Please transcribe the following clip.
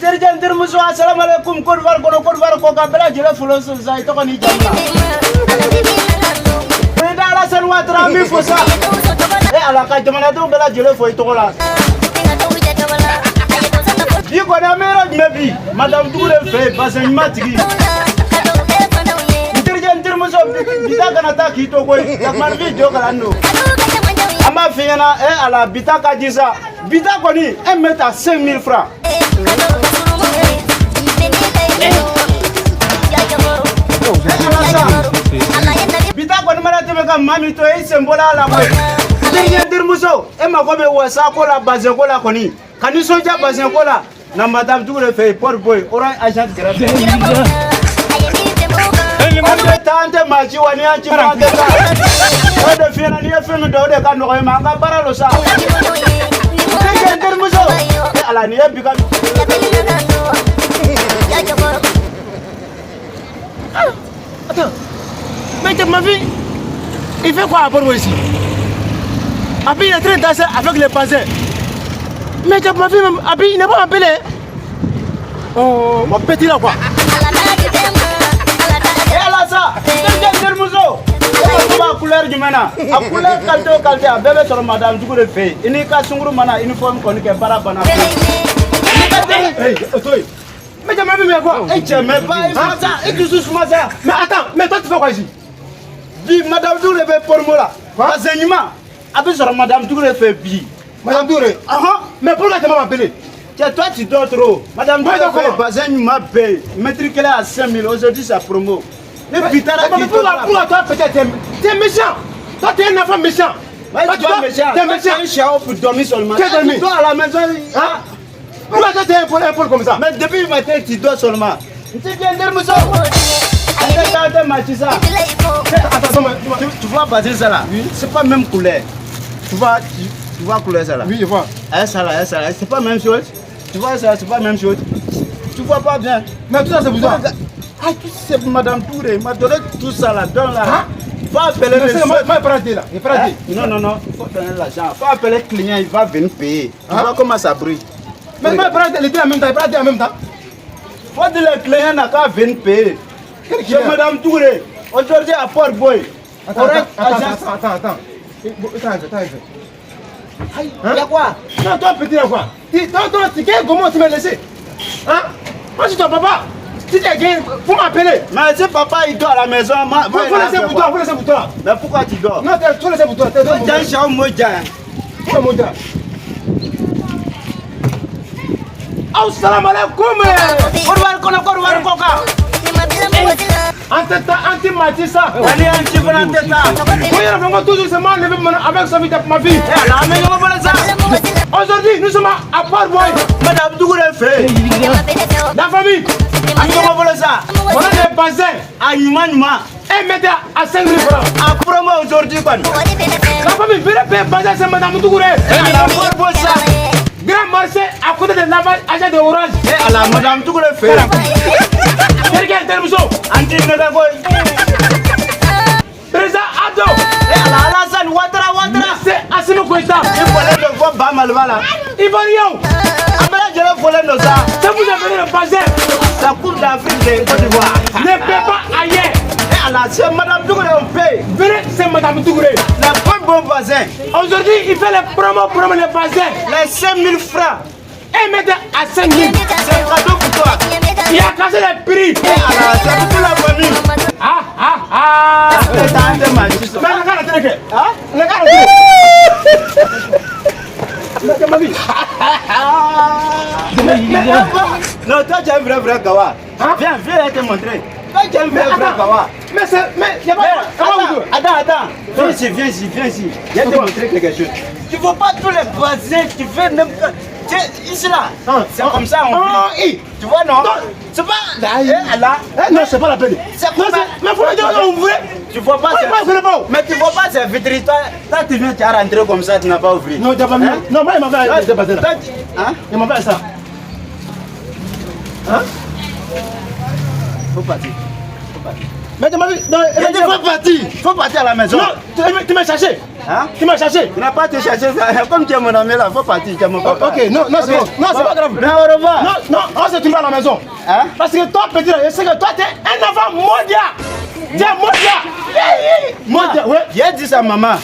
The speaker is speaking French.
Terjentir musuh assalamualaikum korbar ko kabela jela fulo sai to kan ijamna. Beda alasan watra mi fosa. Ala ka jamana to bela jela foi to la. Di ko na mera mebi madame Touré fait basen matigi. Terjentir musuh bisa kana ta kito ko yakman video kalando. Ama fiena ala bitaka disa. Bita koni 1 mètre à 5000 francs. Bita koni mara tebe ka mami to e sembola la boy. Derrière dirmuso e ma be wasa ko la base ko la koni. Kani soja base ko la na madame Touré fait port boy oran agent grave. Tante machi wani anchi mate ka. Ode fiena ni fenu do de ka no ko ma ka bara lo sa. Ala ni biga. Attends. Mais ma vie, il fait quoi à Bordeaux ici? Abi il est en train de danser avec les passés. Mais ma vie, Abi il n'est pas appelé. Oh, mon petit là quoi. Et là ça, c'est un museau. La couleur du mana, la couleur qualité, à bébé sur madame du coup de fait. Il n'y a qu'à sunguru mana uniforme qu'on est para bana. Hey, mais tu m'as vu mais quoi? Hey, tu m'as pas ça, et tu sous moi ça. Mais attends, mais toi tu fais quoi ici? Dis madame Touré fait pour moi là. Enseignement. Après sur madame Touré fait bi. Madame Touré. Mais pourquoi tu m'as appelé? Toi tu dors trop. Madame Touré fait enseignement paye. Matriculé à 5000 aujourd'hui sa promo. Mais pourquoi toi peut-être t'es méchant? Toi t'es un enfant méchant. T'es méchant. Un chien pour dormir seulement. Tu dors à la maison. Pourquoi toi t'es un pôle comme ça? Mais depuis le matin tu dors seulement. Tu viens de me sortir. Tu vois passer ça là? C'est pas même couleur. Tu vois couleur ça là? Oui je vois. Ça là, c'est pas même chose. Tu vois ça, c'est pas même chose. Tu vois pas bien. Mais tout ça c'est pour toi. Ah, tout c'est pour madame Touré, m'a donné tout ça là, donne là. Va appeler le chef. Moi, là. Non, il faut donner l'argent. Va appeler le client, il va venir payer. Tu vois comment ça brille. Mais moi, il prend en même temps, il prend en même temps. Faut dire le client n'a qu'à venir payer. C'est madame Touré. Aujourd'hui à Port Boy. Attends. Il y a quoi? Non, toi petit là quoi? Toi, comment tu m'as laissé? Hein? Moi, je suis ton papa. Si tu es gagné, faut m'appeler. Mais si papa il dort à la maison, faut laisser pour toi, Mais pourquoi tu dors? Non, tu laisser pour toi. Tu es un chien moja. Tu es moja. Assalamu alaikum. Korwar koka. Anti-matissa. Allez, anti-matissa. Oui, on va toujours se mal avec sa vie de ma vie. Aujourd'hui, nous sommes à Port-Boy. Madame Touré fait. La famille. On a des bassins à Yuma. Et mettez à 5 000 francs. À promo aujourd'hui. La famille, venez payer bassin, c'est Madame Touré. Grand marché à côté de lavage, agent de orange. Et à la Madame Touré fait. Quelqu'un terminé. Anti-Nagagoy. Président Ado. Et à la Alassane Ouattara. C'est Assimi Goïta. Il fallait le voir Bamalvala. Ivoirion. Je vais voler nos arts. Ça vous a donné le bassin. Ça court d'Afrique de Côte d'Ivoire. Ne paie pas ailleurs. Et alors, c'est Madame Touré, on paye. Venez, c'est Madame Touré. Le bon bassin. Aujourd'hui, il fait les promos pour le bassin. Les 5 000 francs. Et mettez à 5 000. C'est un cadeau pour toi. Il a cassé les prix. Et alors, c'est pour toute la famille. C'est un de ma juste. Mais le gars, le non, toi tu es un vrai gawa. Viens te montrer. Toi tu es un vrai gawa. Mais il y a pas. Attends. Viens ici. Je vais te montrer quelque chose. Tu ne vois pas tous les bassins, tu fais n'importe. Ici là, c'est comme ça on fait. Tu vois non? C'est pas là. Non, c'est pas la peine. Mais faut dire on ouvre. Tu vois pas mais tu vois pas c'est vitrine. Toi tu viens tu as rentré comme ça, tu n'as pas ouvert. Non, tu n'as pas mis. Non, moi il m'a fait ça. Il m'a fait ça. Faut partir. Mais tu m'as dit... Faut partir à la maison. Non, tu m'as cherché. Hein? Tu m'as cherché. Tu n'as pas te chercher. Comme tu es mon ami là, faut partir. Tu es mon papa. Ok, non, c'est bon. Non, c'est pas grave. Mais au revoir. Non, on se trouve à la maison. Hein? Parce que toi, petit, je sais que toi, tu es un enfant mondial. Tu es mondial. Moi, ouais, j'ai dit ça, maman.